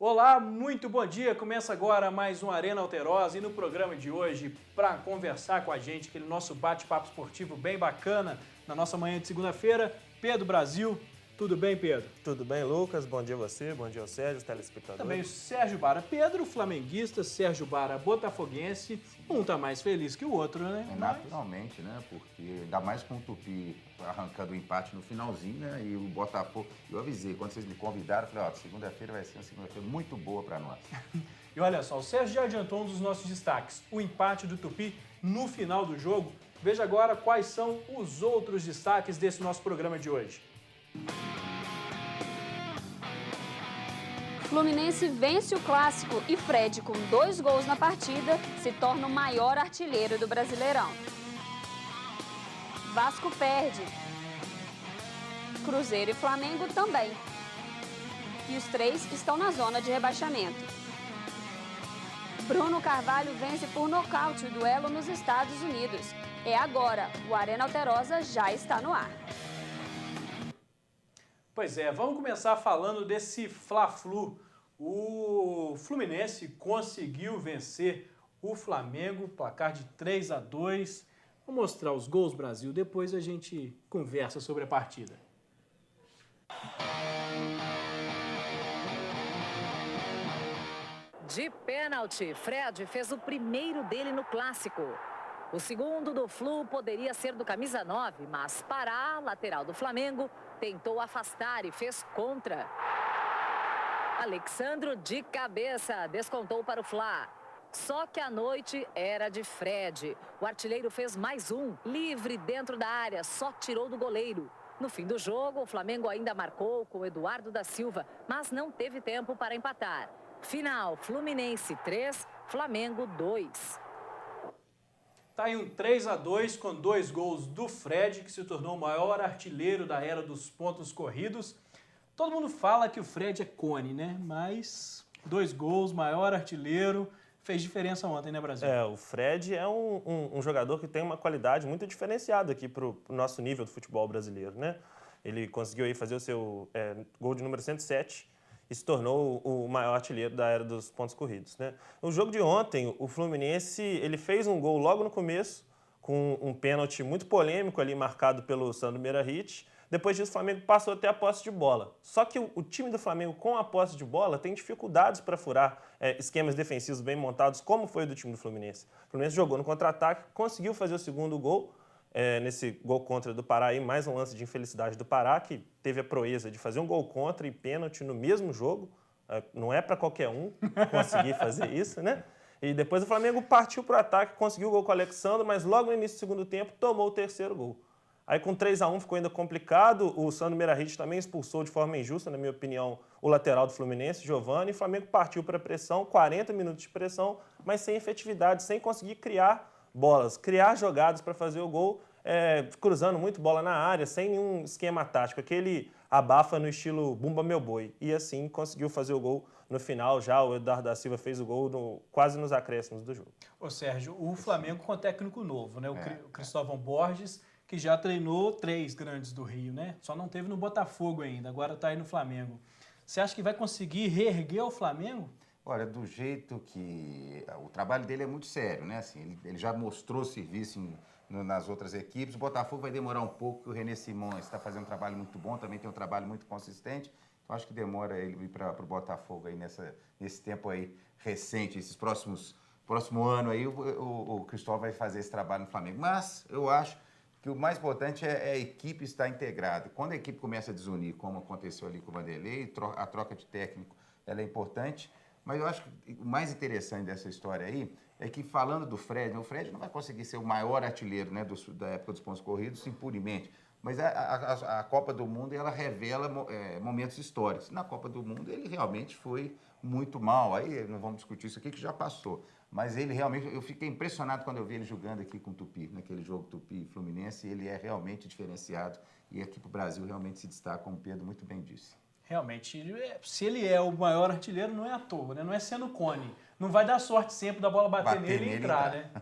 Olá, muito bom dia. Começa agora mais um Arena Alterosa e no programa de hoje, para conversar com a gente, aquele nosso bate-papo esportivo bem bacana, na nossa manhã de segunda-feira, Pedro Brasil. Tudo bem, Pedro? Tudo bem, Lucas? Bom dia a você, bom dia ao Sérgio, os telespectadores. Também o Sérgio Bara, Pedro, flamenguista, Sérgio Bara, botafoguense. Um tá mais feliz que o outro, né? Naturalmente, né? Porque ainda mais com o Tupi arrancando o empate no finalzinho, né? E o Botafogo, eu avisei, quando vocês me convidaram, eu falei, ó, segunda-feira vai ser uma segunda-feira muito boa para nós. E olha só, o Sérgio já adiantou um dos nossos destaques, o empate do Tupi no final do jogo. Veja agora quais são os outros destaques desse nosso programa de hoje. Fluminense vence o Clássico e Fred, com 2 gols na partida, se torna o maior artilheiro do Brasileirão. Vasco perde. Cruzeiro e Flamengo também. E os 3 estão na zona de rebaixamento. Bruno Carvalho vence por nocaute o duelo nos Estados Unidos. É agora, o Arena Alterosa já está no ar. Pois é, vamos começar falando desse Fla-Flu. O Fluminense conseguiu vencer o Flamengo, placar de 3-2. Vou mostrar os gols, Brasil, depois a gente conversa sobre a partida. De pênalti, Fred fez o primeiro dele no Clássico. O segundo do Flu poderia ser do camisa 9, mas Pará, lateral do Flamengo, tentou afastar e fez contra. Alexandro de cabeça descontou para o Fla. Só que a noite era de Fred. O artilheiro fez mais um, livre dentro da área, só tirou do goleiro. No fim do jogo, o Flamengo ainda marcou com Eduardo da Silva, mas não teve tempo para empatar. Final, Fluminense 3, Flamengo 2. Tá aí um 3-2 com 2 gols do Fred, que se tornou o maior artilheiro da era dos pontos corridos. Todo mundo fala que o Fred é cone, né? Mas 2 gols, maior artilheiro, fez diferença ontem, né, Brasil? O Fred é um jogador que tem uma qualidade muito diferenciada aqui para o nosso nível do futebol brasileiro, né? Ele conseguiu aí fazer o seu gol de número 107 e se tornou o maior artilheiro da era dos pontos corridos, né? No jogo de ontem, o Fluminense ele fez um gol logo no começo, com um pênalti muito polêmico ali marcado pelo Sandro Meirahit. Depois disso, o Flamengo passou a ter a posse de bola. Só que o time do Flamengo, com a posse de bola, tem dificuldades para furar esquemas defensivos bem montados, como foi o do time do Fluminense. O Fluminense jogou no contra-ataque, conseguiu fazer o segundo gol, nesse gol contra do Pará, aí, mais um lance de infelicidade do Pará, que teve a proeza de fazer um gol contra e pênalti no mesmo jogo. Não é para qualquer um conseguir fazer isso, né? E depois o Flamengo partiu para o ataque, conseguiu o gol com o Alexandre, mas logo no início do segundo tempo tomou o terceiro gol. Aí com 3-1 ficou ainda complicado, o Sandro Meirahit também expulsou de forma injusta, na minha opinião, o lateral do Fluminense, Giovani, e o Flamengo partiu para a pressão, 40 minutos de pressão, mas sem efetividade, sem conseguir criar bolas, criar jogadas para fazer o gol, cruzando muito bola na área, sem nenhum esquema tático, aquele abafa no estilo Bumba Meu Boi, e assim conseguiu fazer o gol no final, já o Eduardo da Silva fez o gol quase nos acréscimos do jogo. Ô Sérgio, o Flamengo com técnico novo, né? O Cristóvão Borges, que já treinou 3 grandes do Rio, né? Só não teve no Botafogo ainda, agora está aí no Flamengo. Você acha que vai conseguir reerguer o Flamengo? Olha, do jeito que o trabalho dele é muito sério, né? Assim, ele já mostrou serviço nas outras equipes. O Botafogo vai demorar um pouco, porque o René Simões está fazendo um trabalho muito bom, também tem um trabalho muito consistente. Então, acho que demora ele ir para o Botafogo aí nesse tempo aí recente, esses próximo ano aí, o Cristóvão vai fazer esse trabalho no Flamengo. Mas eu acho que o mais importante é a equipe estar integrada. Quando a equipe começa a desunir, como aconteceu ali com o Vanderlei, a troca de técnico ela é importante. Mas eu acho que o mais interessante dessa história aí é que, falando do Fred, o Fred não vai conseguir ser o maior artilheiro, né, da época dos pontos corridos impunemente. Mas a Copa do Mundo ela revela momentos históricos. Na Copa do Mundo ele realmente foi muito mal. Aí não vamos discutir isso aqui que já passou. Mas ele realmente, eu fiquei impressionado quando eu vi ele jogando aqui com o Tupi, naquele jogo Tupi e Fluminense. Ele é realmente diferenciado e aqui para o Brasil realmente se destaca, como o Pedro muito bem disse. Realmente, se ele é o maior artilheiro, não é à toa, né? Não é sendo cone. Não vai dar sorte sempre da bola bater nele e entrar, né?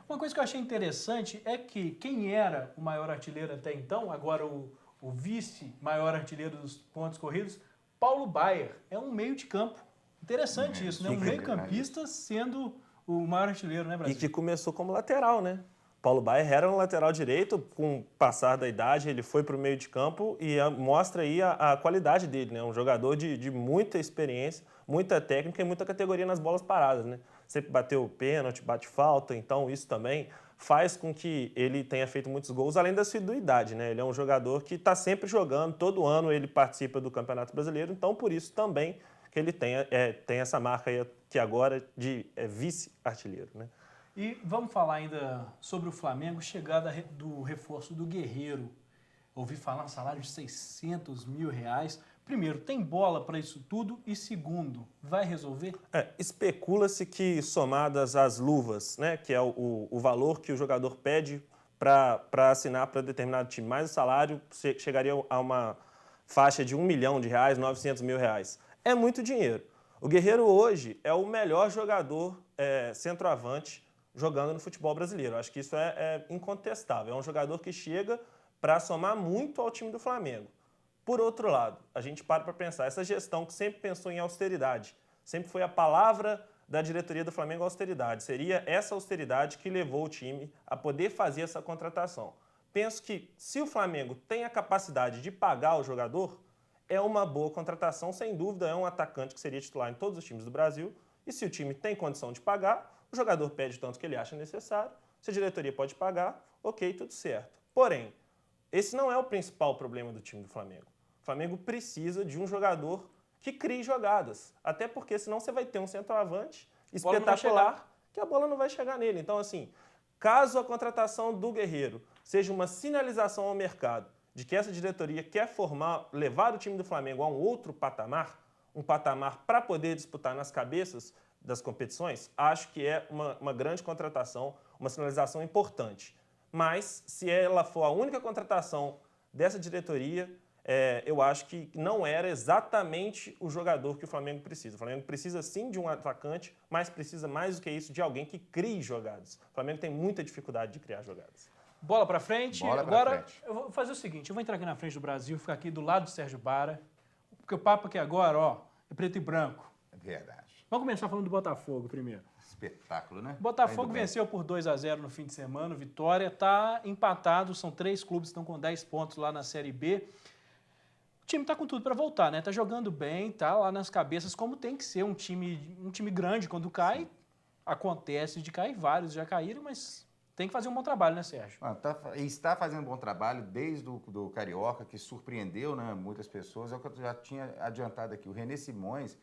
Uma coisa que eu achei interessante é que quem era o maior artilheiro até então, agora o vice-maior artilheiro dos pontos corridos, Paulo Baier, é um meio de campo. Interessante isso, né? Um meio-campista sendo o maior artilheiro, né, E Brasil? que começou como lateral, né? Paulo Baier era um lateral direito, com o passar da idade, ele foi para o meio de campo e mostra aí a qualidade dele, né? Um jogador de muita experiência, muita técnica e muita categoria nas bolas paradas, né? Sempre bateu pênalti, bate falta, então isso também faz com que ele tenha feito muitos gols, além da assiduidade, né? Ele é um jogador que está sempre jogando, todo ano ele participa do Campeonato Brasileiro, então por isso também que ele tem essa marca aí que agora de vice-artilheiro, né? E vamos falar ainda sobre o Flamengo, chegada do reforço do Guerreiro. Ouvi falar um salário de R$600 mil. Primeiro, tem bola para isso tudo? E segundo, vai resolver? Especula-se que somadas as luvas, né, que é o valor que o jogador pede para assinar para determinado time, mais o salário, chegaria a uma faixa de R$1 milhão, R$900 mil. É muito dinheiro. O Guerreiro hoje é o melhor jogador centroavante jogando no futebol brasileiro. Acho que isso é incontestável. É um jogador que chega para somar muito ao time do Flamengo. Por outro lado, a gente para pensar, essa gestão que sempre pensou em austeridade, sempre foi a palavra da diretoria do Flamengo, austeridade. Seria essa austeridade que levou o time a poder fazer essa contratação. Penso que se o Flamengo tem a capacidade de pagar o jogador, é uma boa contratação, sem dúvida, é um atacante que seria titular em todos os times do Brasil, e se o time tem condição de pagar, o jogador pede tanto que ele acha necessário, se a diretoria pode pagar, ok, tudo certo. Porém, esse não é o principal problema do time do Flamengo. O Flamengo precisa de um jogador que crie jogadas, até porque senão você vai ter um centroavante espetacular que a bola não vai chegar nele. Então, assim, caso a contratação do Guerreiro seja uma sinalização ao mercado de que essa diretoria quer levar o time do Flamengo a um outro patamar, um patamar para poder disputar nas cabeças das competições, acho que é uma grande contratação, uma sinalização importante. Mas, se ela for a única contratação dessa diretoria, eu acho que não era exatamente o jogador que o Flamengo precisa. O Flamengo precisa sim de um atacante, mas precisa mais do que isso de alguém que crie jogadas. O Flamengo tem muita dificuldade de criar jogadas. Bola para frente. Bola pra agora, frente. eu vou fazer o seguinte, eu vou entrar aqui na frente do Brasil, ficar aqui do lado do Sérgio Bara, porque o papo aqui agora, é preto e branco. É verdade. Vamos começar falando do Botafogo primeiro. Espetáculo, né? Botafogo Indo bem. venceu por 2-0 no fim de semana, Vitória, está empatado, são 3 clubes que estão com 10 pontos lá na Série B. O time está com tudo para voltar, né? Está jogando bem, tá lá nas cabeças, como tem que ser um time grande. Quando cai, acontece de cair, vários já caíram, mas tem que fazer um bom trabalho, né, Sérgio? Está fazendo um bom trabalho desde do Carioca, que surpreendeu, né, muitas pessoas. É o que eu já tinha adiantado aqui. O René Simões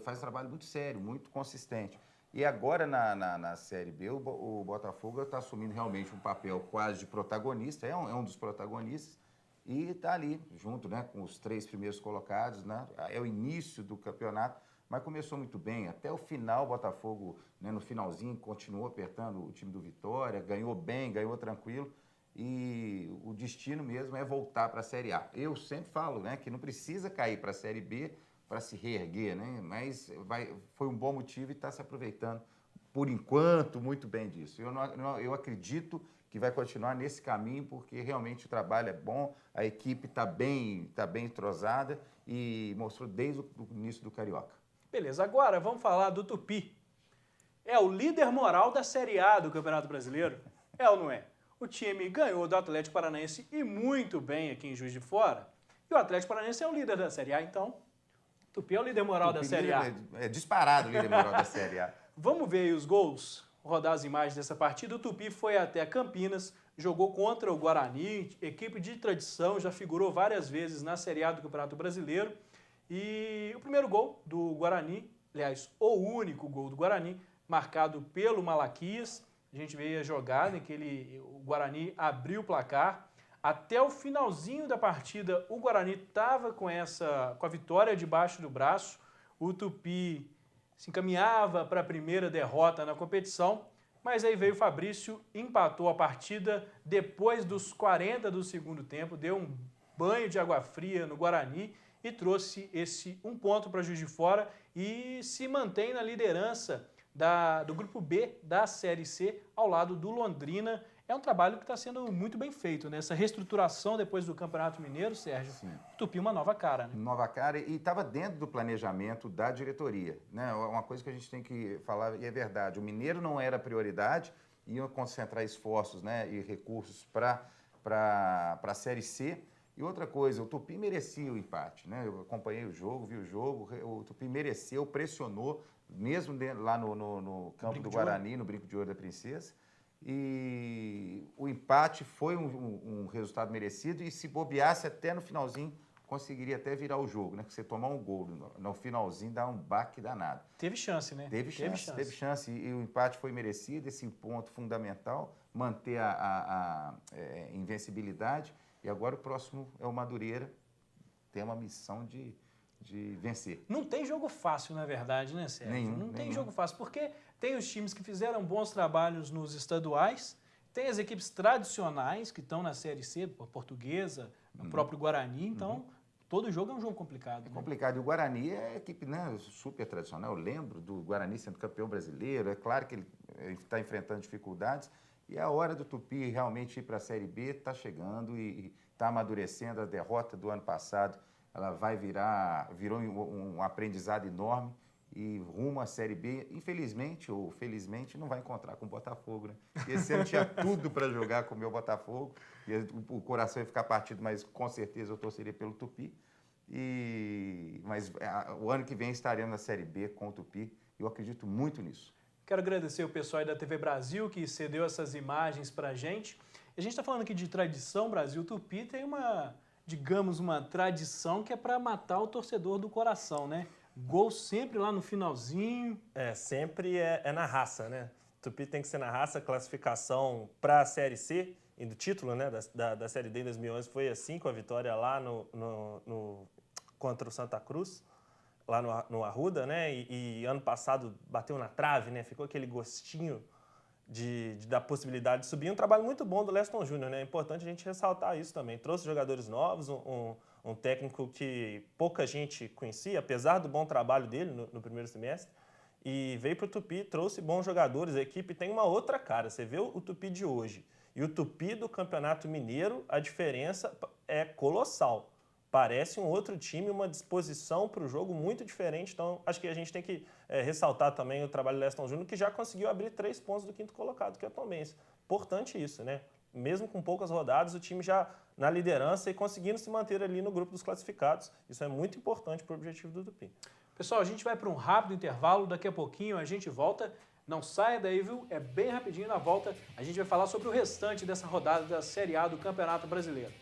faz um trabalho muito sério, muito consistente. E agora na Série B, o Botafogo está assumindo realmente um papel quase de protagonista, é um dos protagonistas, e está ali junto, né, com os 3 primeiros colocados, né? É o início do campeonato, mas começou muito bem. Até o final, o Botafogo, né, no finalzinho, continuou apertando o time do Vitória, ganhou bem, ganhou tranquilo, e o destino mesmo é voltar para a Série A. Eu sempre falo, né, que não precisa cair para a Série B para se reerguer, né? Mas foi um bom motivo e está se aproveitando, por enquanto, muito bem disso. Eu acredito que vai continuar nesse caminho, porque realmente o trabalho é bom, a equipe está bem entrosada e mostrou desde o início do Carioca. Beleza, agora vamos falar do Tupi. É o líder moral da Série A do Campeonato Brasileiro? É ou não é? O time ganhou do Atlético Paranaense e muito bem aqui em Juiz de Fora. E o Atlético Paranaense é o líder da Série A, então o Tupi é o líder moral da Série A. É disparado o líder moral da Série A. Vamos ver aí os gols, rodar as imagens dessa partida. O Tupi foi até Campinas, jogou contra o Guarani, equipe de tradição, já figurou várias vezes na Série A do Campeonato Brasileiro. E o primeiro gol do Guarani, aliás, o único gol do Guarani, marcado pelo Malaquias. A gente veio a jogada em que o Guarani abriu o placar. Até o finalzinho da partida, o Guarani estava com a vitória debaixo do braço. O Tupi se encaminhava para a primeira derrota na competição, mas aí veio o Fabrício, empatou a partida depois dos 40 do segundo tempo, deu um banho de água fria no Guarani e trouxe esse 1 ponto para Juiz de Fora e se mantém na liderança do Grupo B da Série C, ao lado do Londrina, é um trabalho que está sendo muito bem feito, né? Essa reestruturação depois do Campeonato Mineiro, Sérgio, Tupi uma nova cara, né? Nova cara, e estava dentro do planejamento da diretoria, né? Uma coisa que a gente tem que falar, e é verdade, o Mineiro não era prioridade, iam concentrar esforços, né, e recursos para a Série C. E outra coisa, o Tupi merecia o empate, né? Eu acompanhei o jogo, vi o jogo, o Tupi mereceu, pressionou, mesmo lá no campo do Guarani, no Brinco de Ouro da Princesa. E o empate foi um resultado merecido, e se bobeasse até no finalzinho, conseguiria até virar o jogo, né? Porque você tomar um gol no finalzinho dá um baque danado. Teve chance, né? Teve chance. E o empate foi merecido, esse ponto fundamental, manter a invencibilidade. E agora o próximo é o Madureira, tem uma missão de vencer. Não tem jogo fácil, na verdade, né, Sérgio? Não tem nenhum. jogo fácil, porque tem os times que fizeram bons trabalhos nos estaduais, tem as equipes tradicionais que estão na Série C, a Portuguesa, o próprio Guarani, então todo jogo é um jogo complicado. É né? complicado. E o Guarani é equipe, né, super tradicional. Eu lembro do Guarani sendo campeão brasileiro. É claro que ele está enfrentando dificuldades. E a hora do Tupi realmente ir para a Série B está chegando e está amadurecendo. A derrota do ano passado, ela virou um aprendizado enorme e rumo à Série B. Infelizmente ou felizmente não vai encontrar com o Botafogo, né? Esse ano tinha tudo para jogar com o meu Botafogo. E o coração ia ficar partido, mas com certeza eu torceria pelo Tupi. Mas o ano que vem estaremos na Série B com o Tupi. Eu acredito muito nisso. Quero agradecer o pessoal aí da TV Brasil que cedeu essas imagens para a gente. A gente está falando aqui de tradição, Brasil. O Tupi tem uma tradição que é para matar o torcedor do coração, né? Gol sempre lá no finalzinho. Sempre é na raça, né? Tupi tem que ser na raça, classificação para a Série C, e do título, né, da Série D em 2011 foi assim, com a vitória lá contra o Santa Cruz, lá no Arruda, né? E ano passado bateu na trave, né? Ficou aquele gostinho da possibilidade de subir. Um trabalho muito bom do Leston Júnior, né? É importante a gente ressaltar isso também. Trouxe jogadores novos, um técnico que pouca gente conhecia, apesar do bom trabalho dele no primeiro semestre, e veio para o Tupi, trouxe bons jogadores. A equipe tem uma outra cara. Você vê o Tupi de hoje e o Tupi do Campeonato Mineiro, a diferença é colossal. Parece um outro time, uma disposição para o jogo muito diferente. Então, acho que a gente tem que ressaltar também o trabalho do Leston Júnior, que já conseguiu abrir 3 pontos do 5º colocado, que é o Tombense. Importante isso, né? Mesmo com poucas rodadas, o time já na liderança e conseguindo se manter ali no grupo dos classificados. Isso é muito importante para o objetivo do Tupi. Pessoal, a gente vai para um rápido intervalo, daqui a pouquinho a gente volta. Não saia daí, viu? É bem rapidinho. Na volta a gente vai falar sobre o restante dessa rodada da Série A do Campeonato Brasileiro.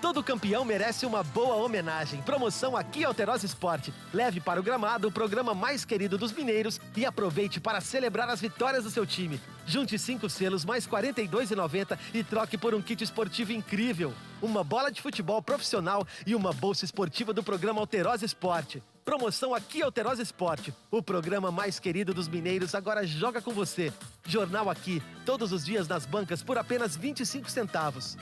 Todo campeão merece uma boa homenagem. Promoção aqui Alterosa Esporte. Leve para o gramado o programa mais querido dos mineiros e aproveite para celebrar as vitórias do seu time. Junte 5 selos mais R$ 42,90 e troque por um kit esportivo incrível. Uma bola de futebol profissional e uma bolsa esportiva do programa Alterosa Esporte. Promoção aqui Alterosa Esporte. O programa mais querido dos mineiros agora joga com você. Jornal Aqui, todos os dias nas bancas por apenas 25 centavos.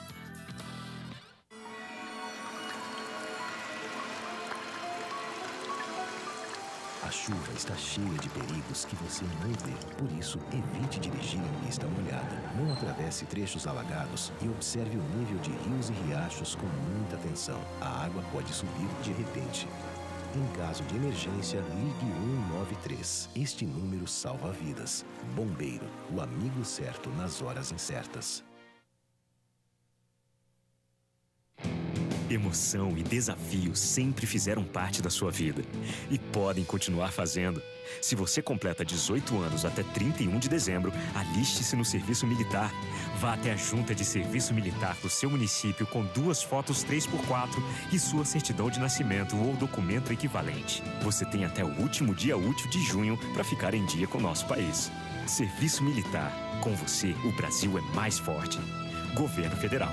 A chuva está cheia de perigos que você não vê. Por isso, evite dirigir em pista molhada. Não atravesse trechos alagados e observe o nível de rios e riachos com muita atenção. A água pode subir de repente. Em caso de emergência, ligue 193. Este número salva vidas. Bombeiro, o amigo certo nas horas incertas. Emoção e desafio sempre fizeram parte da sua vida e podem continuar fazendo. Se você completa 18 anos até 31 de dezembro, aliste-se no Serviço Militar. Vá até a Junta de Serviço Militar do seu município com 2 fotos 3x4 e sua certidão de nascimento ou documento equivalente. Você tem até o último dia útil de junho para ficar em dia com o nosso país. Serviço Militar. Com você, o Brasil é mais forte. Governo Federal.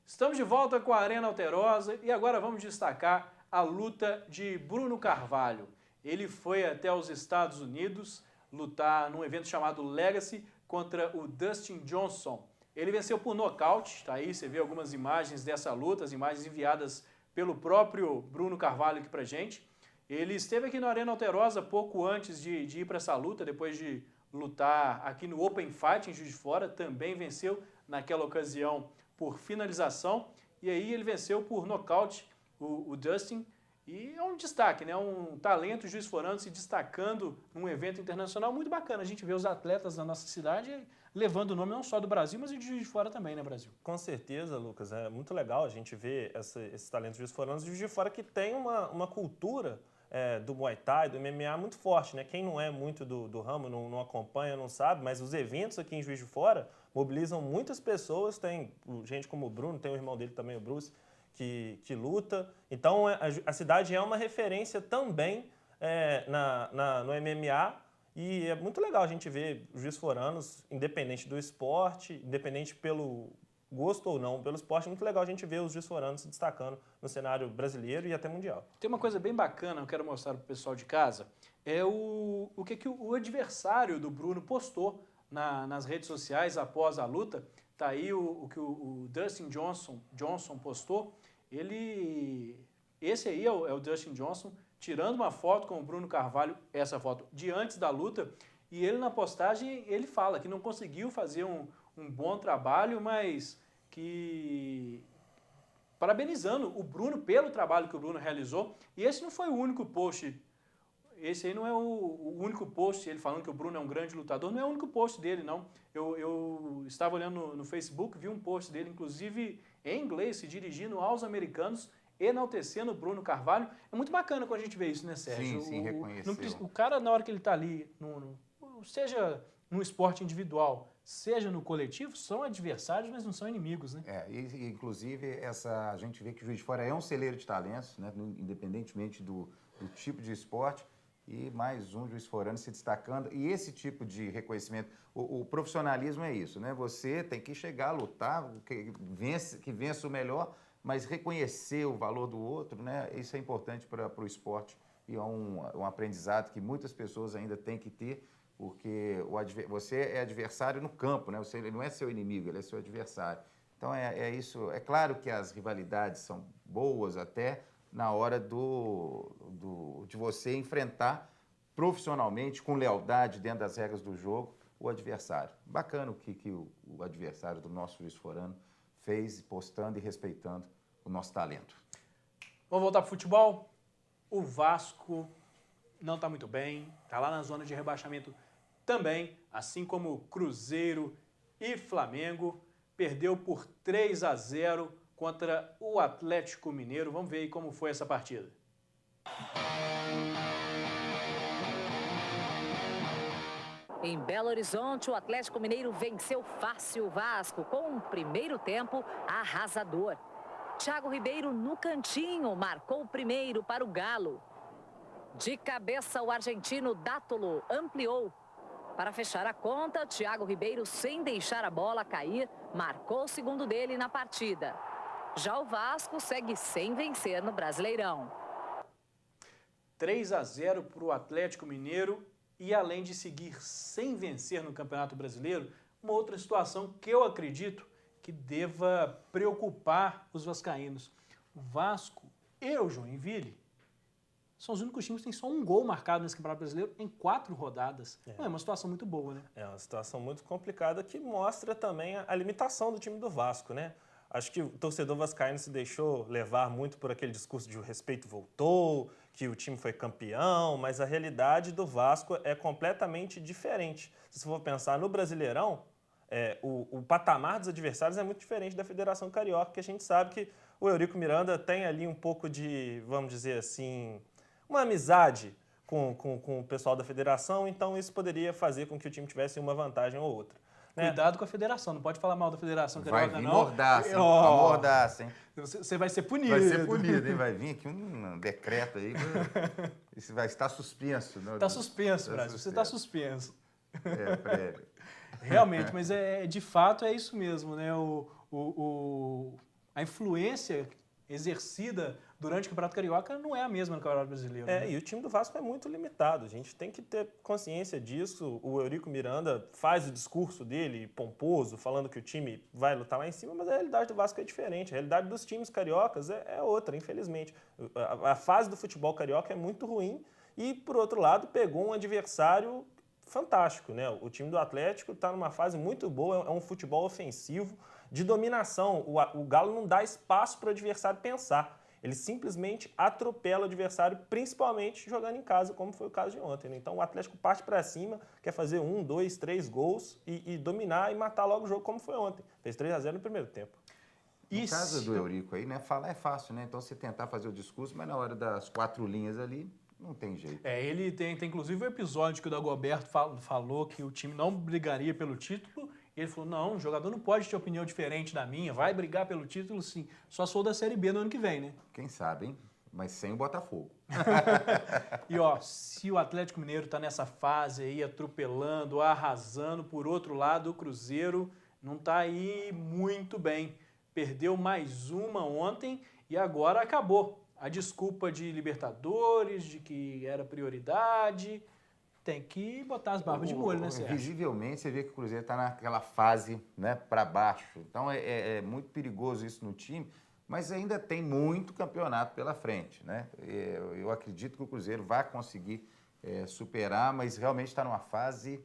Estamos de volta com a Arena Alterosa e agora vamos destacar a luta de Bruno Carvalho. Ele foi até os Estados Unidos lutar num evento chamado Legacy contra o Dustin Johnson. Ele venceu por nocaute, tá aí, você vê algumas imagens dessa luta, as imagens enviadas pelo próprio Bruno Carvalho aqui pra gente. Ele esteve aqui na Arena Alterosa pouco antes de ir para essa luta, depois de lutar aqui no Open Fight em Juiz de Fora, também venceu naquela ocasião por finalização, e aí ele venceu por nocaute o Dustin, e é um destaque, né? Um talento juiz-forano se destacando num evento internacional muito bacana. A gente vê os atletas da nossa cidade levando o nome não só do Brasil, mas de Juiz de Fora também, né, Brasil? Com certeza, Lucas. É muito legal a gente ver esses talentos juiz-foranos de Juiz de Fora que tem uma cultura do Muay Thai, do MMA muito forte, né? Quem não é muito do ramo, não acompanha, não sabe, mas os eventos aqui em Juiz de Fora mobilizam muitas pessoas. Tem gente como o Bruno, tem o irmão dele também, o Bruce, que luta. Então, a cidade é uma referência também no MMA, e é muito legal a gente ver os juiz-foranos, independente do esporte, independente pelo gosto ou não pelo esporte, é muito legal a gente ver os juiz-foranos se destacando no cenário brasileiro e até mundial. Tem uma coisa bem bacana, eu quero mostrar para o pessoal de casa, é o que o adversário do Bruno postou nas redes sociais após a luta. Tá aí o que o Dustin Johnson postou. Esse aí é o Dustin Johnson tirando uma foto com o Bruno Carvalho, essa foto de antes da luta, e ele na postagem ele fala que não conseguiu fazer um bom trabalho, mas que parabenizando o Bruno pelo trabalho que o Bruno realizou. E esse não foi o único post, esse aí não é o único post, ele falando que o Bruno é um grande lutador, não é o único post dele, não. Eu estava olhando no Facebook, vi um post dele, inclusive em inglês, se dirigindo aos americanos, enaltecendo o Bruno Carvalho. É muito bacana quando a gente vê isso, né, Sérgio? Sim, reconheceu. O cara, na hora que ele está ali, seja no esporte individual, seja no coletivo, são adversários, mas não são inimigos, né? Inclusive, a gente vê que o Juiz de Fora é um celeiro de talentos, né, independentemente do tipo de esporte, e mais um juiz-forano se destacando. E esse tipo de reconhecimento, o profissionalismo é isso, né? Você tem que chegar a lutar, que vença o melhor, mas reconhecer o valor do outro, né? Isso é importante para o esporte, e é um aprendizado que muitas pessoas ainda têm que ter, porque você é adversário no campo, né? Ele não é seu inimigo, ele é seu adversário. Então é isso. É claro que as rivalidades são boas até na hora de você enfrentar profissionalmente, com lealdade, dentro das regras do jogo, o adversário. Bacana o que o adversário do nosso juiz-forano fez, postando e respeitando o nosso talento. Vamos voltar para o futebol? O Vasco não está muito bem, está lá na zona de rebaixamento também, assim como Cruzeiro e Flamengo. Perdeu por 3-0 contra o Atlético Mineiro. Vamos ver aí como foi essa partida. Em Belo Horizonte, o Atlético Mineiro venceu fácil o Vasco com um primeiro tempo arrasador. Thiago Ribeiro no cantinho marcou o primeiro para o Galo. De cabeça, o argentino Dátolo ampliou. Para fechar a conta, Thiago Ribeiro, sem deixar a bola cair, marcou o segundo dele na partida. Já o Vasco segue sem vencer no Brasileirão. 3-0 para o Atlético Mineiro, e além de seguir sem vencer no Campeonato Brasileiro, uma outra situação que eu acredito que deva preocupar os vascaínos. O Vasco e o Joinville são os únicos times que têm só um gol marcado nesse Campeonato Brasileiro em 4 rodadas. É uma situação muito boa, né? É uma situação muito complicada que mostra também a limitação do time do Vasco, né? Acho que o torcedor vascaíno se deixou levar muito por aquele discurso de o respeito voltou, que o time foi campeão, mas a realidade do Vasco é completamente diferente. Se você for pensar no Brasileirão, o patamar dos adversários é muito diferente da Federação Carioca, que a gente sabe que o Eurico Miranda tem ali um pouco de, vamos dizer assim, uma amizade com o pessoal da Federação, então isso poderia fazer com que o time tivesse uma vantagem ou outra. Cuidado com a Federação, não pode falar mal da Federação Carioca, não. Vai vir mordaça, hein? Mordaça, hein? Você vai ser punido. Vai ser punido, hein? Vai vir aqui um decreto aí. Isso vai estar suspenso. Está suspenso, Brasil. Você está suspenso. Prévio. Realmente, mas de fato é isso mesmo, né? A influência exercida durante o Campeonato Carioca não é a mesma no Campeonato Brasileiro. Né? E o time do Vasco é muito limitado. A gente tem que ter consciência disso. O Eurico Miranda faz o discurso dele, pomposo, falando que o time vai lutar lá em cima, mas a realidade do Vasco é diferente. A realidade dos times cariocas é outra, infelizmente. A fase do futebol carioca é muito ruim e, por outro lado, pegou um adversário fantástico, né? O time do Atlético está numa fase muito boa, é um futebol ofensivo, de dominação. O Galo não dá espaço para o adversário pensar. Ele simplesmente atropela o adversário, principalmente jogando em casa, como foi o caso de ontem. Né? Então o Atlético parte para cima, quer fazer 1, 2, 3 gols e dominar e matar logo o jogo, como foi ontem. Fez 3-0 no primeiro tempo. No caso do Eurico aí, né? Falar é fácil, né? Então você tentar fazer o discurso, mas na hora das 4 linhas ali, não tem jeito. Ele tem inclusive um episódio que o Dagoberto falou que o time não brigaria pelo título. E ele falou, não, o jogador não pode ter opinião diferente da minha, vai brigar pelo título sim. Só sou da Série B no ano que vem, né? Quem sabe, hein? Mas sem o Botafogo. E se o Atlético Mineiro está nessa fase aí, atropelando, arrasando, por outro lado, o Cruzeiro não está aí muito bem. Perdeu mais uma ontem e agora acabou. A desculpa de Libertadores, de que era prioridade, tem que botar as barbas de molho, né, Sérgio? Visivelmente, você vê que o Cruzeiro está naquela fase, né, para baixo. Então, é muito perigoso isso no time, mas ainda tem muito campeonato pela frente, né? Eu acredito que o Cruzeiro vai conseguir superar, mas realmente está numa fase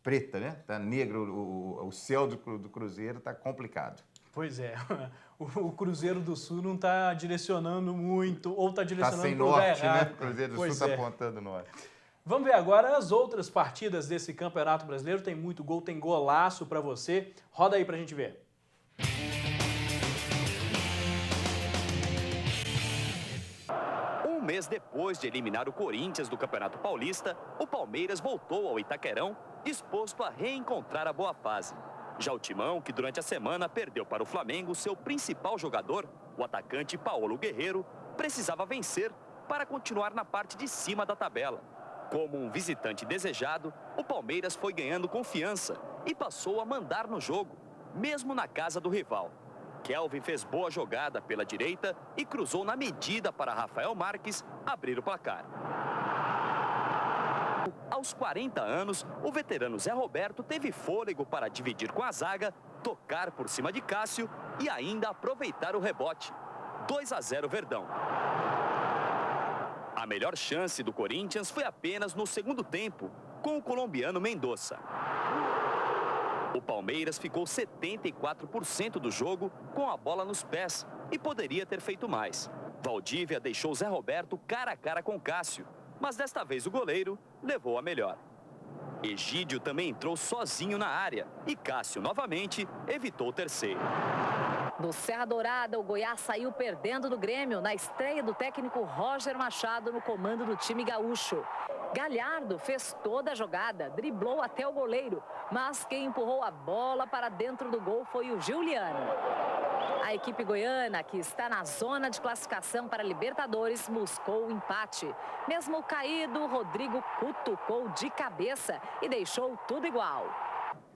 preta, né? Está negro, o céu do Cruzeiro está complicado. Pois é, o Cruzeiro do Sul não está direcionando muito, ou está direcionando sem para o lugar norte, errado. né? O Cruzeiro do Sul está apontando norte. Vamos ver agora as outras partidas desse Campeonato Brasileiro. Tem muito gol, tem golaço para você. Roda aí para a gente ver. Um mês depois de eliminar o Corinthians do Campeonato Paulista, o Palmeiras voltou ao Itaquerão, disposto a reencontrar a boa fase. Já o Timão, que durante a semana perdeu para o Flamengo seu principal jogador, o atacante Paulo Guerreiro, precisava vencer para continuar na parte de cima da tabela. Como um visitante desejado, o Palmeiras foi ganhando confiança e passou a mandar no jogo, mesmo na casa do rival. Kelvin fez boa jogada pela direita e cruzou na medida para Rafael Marques abrir o placar. Aos 40 anos, o veterano Zé Roberto teve fôlego para dividir com a zaga, tocar por cima de Cássio e ainda aproveitar o rebote. 2-0 Verdão. A melhor chance do Corinthians foi apenas no segundo tempo, com o colombiano Mendonça. O Palmeiras ficou 74% do jogo com a bola nos pés e poderia ter feito mais. Valdívia deixou Zé Roberto cara a cara com Cássio, mas desta vez o goleiro levou a melhor. Egídio também entrou sozinho na área e Cássio novamente evitou o terceiro. No Serra Dourada, o Goiás saiu perdendo do Grêmio na estreia do técnico Roger Machado no comando do time gaúcho. Galhardo fez toda a jogada, driblou até o goleiro, mas quem empurrou a bola para dentro do gol foi o Giuliano. A equipe goiana, que está na zona de classificação para Libertadores, buscou o empate. Mesmo caído, Rodrigo cutucou de cabeça e deixou tudo igual.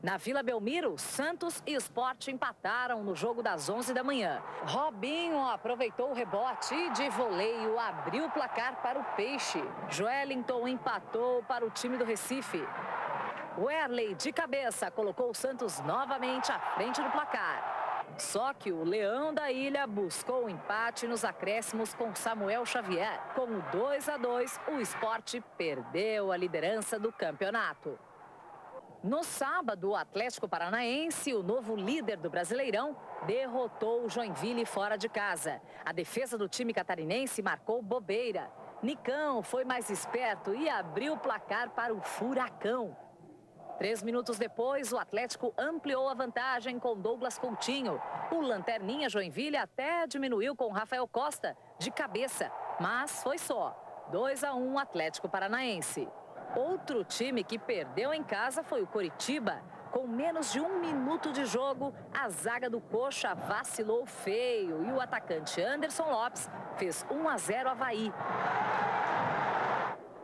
Na Vila Belmiro, Santos e Sport empataram no jogo das 11 da manhã. Robinho aproveitou o rebote e de voleio abriu o placar para o Peixe. Joelinton empatou para o time do Recife. Werley, de cabeça, colocou o Santos novamente à frente do placar. Só que o Leão da Ilha buscou o empate nos acréscimos com Samuel Xavier. Com o 2-2, o Sport perdeu a liderança do campeonato. No sábado, o Atlético Paranaense, o novo líder do Brasileirão, derrotou o Joinville fora de casa. A defesa do time catarinense marcou bobeira. Nicão foi mais esperto e abriu o placar para o Furacão. 3 minutos depois, o Atlético ampliou a vantagem com Douglas Coutinho. O lanterninha Joinville até diminuiu com Rafael Costa, de cabeça, mas foi só. 2-1 Atlético Paranaense. Outro time que perdeu em casa foi o Coritiba. Com menos de 1 minuto de jogo, a zaga do Coxa vacilou feio e o atacante Anderson Lopes fez 1-0 Avaí.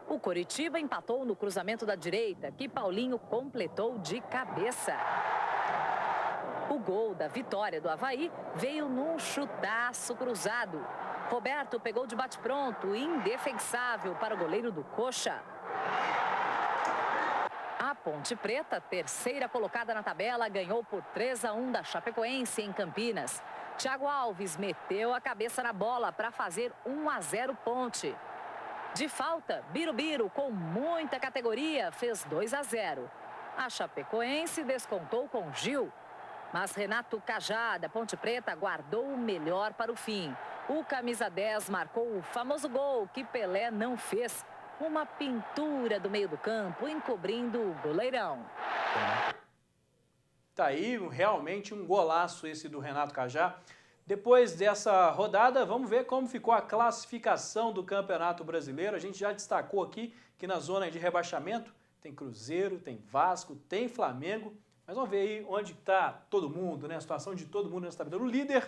O Coritiba empatou no cruzamento da direita, que Paulinho completou de cabeça. O gol da vitória do Avaí veio num chutaço cruzado. Roberto pegou de bate-pronto, indefensável para o goleiro do Coxa. A Ponte Preta, terceira colocada na tabela, ganhou por 3-1 da Chapecoense em Campinas. Thiago Alves meteu a cabeça na bola para fazer 1-0 Ponte. De falta, Birubiru, com muita categoria, fez 2-0. A Chapecoense descontou com Gil. Mas Renato Cajá, da Ponte Preta, guardou o melhor para o fim. O camisa 10 marcou o famoso gol que Pelé não fez. Uma pintura do meio do campo, encobrindo o goleirão. Tá aí realmente um golaço esse do Renato Cajá. Depois dessa rodada, vamos ver como ficou a classificação do Campeonato Brasileiro. A gente já destacou aqui que na zona de rebaixamento tem Cruzeiro, tem Vasco, tem Flamengo. Mas vamos ver aí onde está todo mundo, né? A situação de todo mundo nessa tabela. O líder,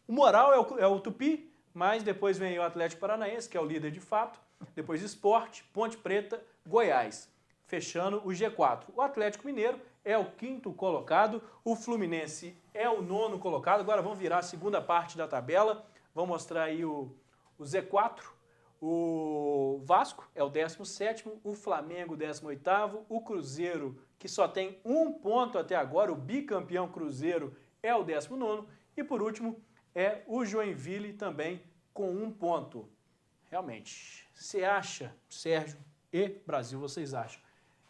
o moral é o Tupi, mas depois vem o Atlético Paranaense, que é o líder de fato. Depois Sport, Ponte Preta, Goiás, fechando o G4. O Atlético Mineiro é o 5º colocado, o Fluminense é o 9º colocado. Agora vamos virar a segunda parte da tabela, vamos mostrar aí o Z4. O Vasco é o 17º, o Flamengo 18º, o Cruzeiro, que só tem 1 ponto até agora, o bicampeão Cruzeiro é o 19º, e por último é o Joinville também com 1 ponto. Realmente, você acha, Sérgio e Brasil, vocês acham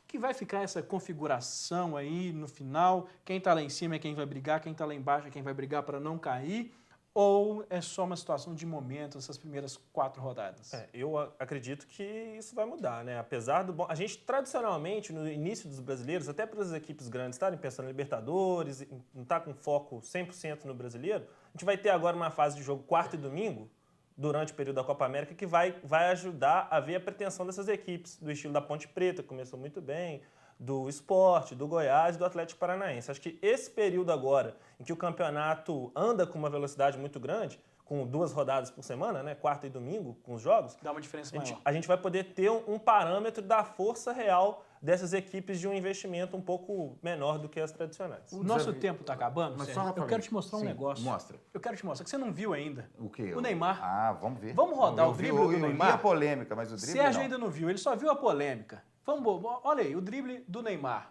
que vai ficar essa configuração aí no final? Quem está lá em cima é quem vai brigar, quem está lá embaixo é quem vai brigar para não cair? Ou é só uma situação de momento, essas primeiras 4 rodadas? Eu acredito que isso vai mudar, né? Apesar do bom... A gente, tradicionalmente, no início dos brasileiros, até para as equipes grandes estarem pensando em Libertadores, não está com foco 100% no brasileiro, a gente vai ter agora uma fase de jogo quarta e domingo, durante o período da Copa América, que vai ajudar a ver a pretensão dessas equipes, do estilo da Ponte Preta, que começou muito bem, do Sport, do Goiás e do Atlético Paranaense. Acho que esse período agora, em que o campeonato anda com uma velocidade muito grande, com 2 rodadas por semana, né, quarta e domingo, com os jogos, dá uma diferença maior. A gente vai poder ter um parâmetro da força real dessas equipes de um investimento um pouco menor do que as tradicionais. O nosso tempo está acabando, Mas Sérgio. Eu quero te mostrar um negócio. Mostra. Eu quero te mostrar, que você não viu ainda. O quê? O Neymar. Ah, vamos ver. Vamos rodar o drible do Neymar? Eu vi a polêmica, mas o drible Sérgio não. ainda não viu, ele só viu a polêmica. Olha aí, o drible do Neymar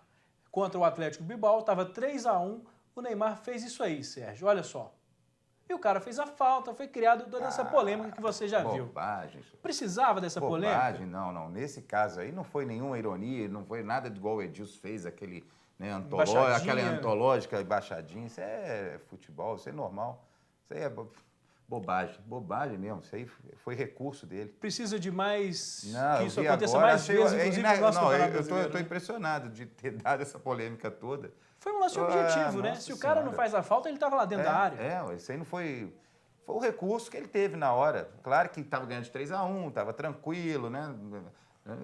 contra o Atlético Bilbao, estava 3-1, o Neymar fez isso aí, Sérgio, olha só. E o cara fez a falta, foi criado toda essa polêmica que você já viu. Bobagem. Precisava dessa polêmica? Bobagem, não. Nesse caso aí não foi nenhuma ironia, não foi nada igual o Edilson fez, aquele, né, aquela antológica baixadinha. Isso é futebol, isso é normal. Isso aí é bobagem mesmo. Isso aí foi recurso dele. Precisa de mais... Não, que isso aconteça mais vezes, inclusive no nosso campeonato brasileiro. Eu estou impressionado de ter dado essa polêmica toda. Foi um lance objetivo, né? Se o cara não faz a falta, ele estava lá dentro da área. Isso aí não foi... Foi o recurso que ele teve na hora. Claro que estava ganhando de 3-1, estava tranquilo, né?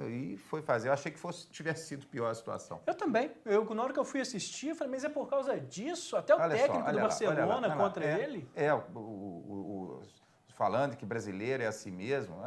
E foi fazer. Eu achei que tivesse sido pior a situação. Eu também. Na hora que eu fui assistir, eu falei, mas é por causa disso? Até o técnico do Barcelona contra ele? Falando que brasileiro é assim mesmo.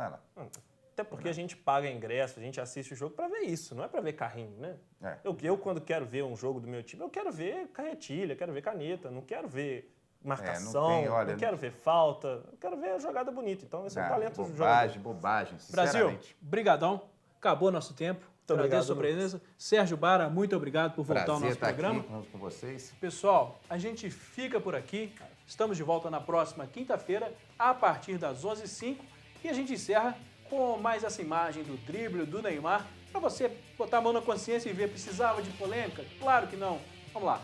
Até porque a gente paga ingresso, a gente assiste o jogo para ver isso, não é para ver carrinho, né? Eu, quando quero ver um jogo do meu time, eu quero ver carretilha, quero ver caneta, não quero ver marcação, não quero ver falta, eu quero ver a jogada bonita. Então, esse é o talento do jogador. Bobagem, sinceramente. Brasil, brigadão. Acabou nosso tempo. Muito obrigado, a sua presença. Sérgio Bara, muito obrigado por voltar ao nosso programa. Aqui com vocês. Pessoal, a gente fica por aqui. Estamos de volta na próxima quinta-feira, a partir das 11h05. E a gente encerra com mais essa imagem do drible do Neymar, para você botar a mão na consciência e ver, precisava de polêmica? Claro que não. Vamos lá.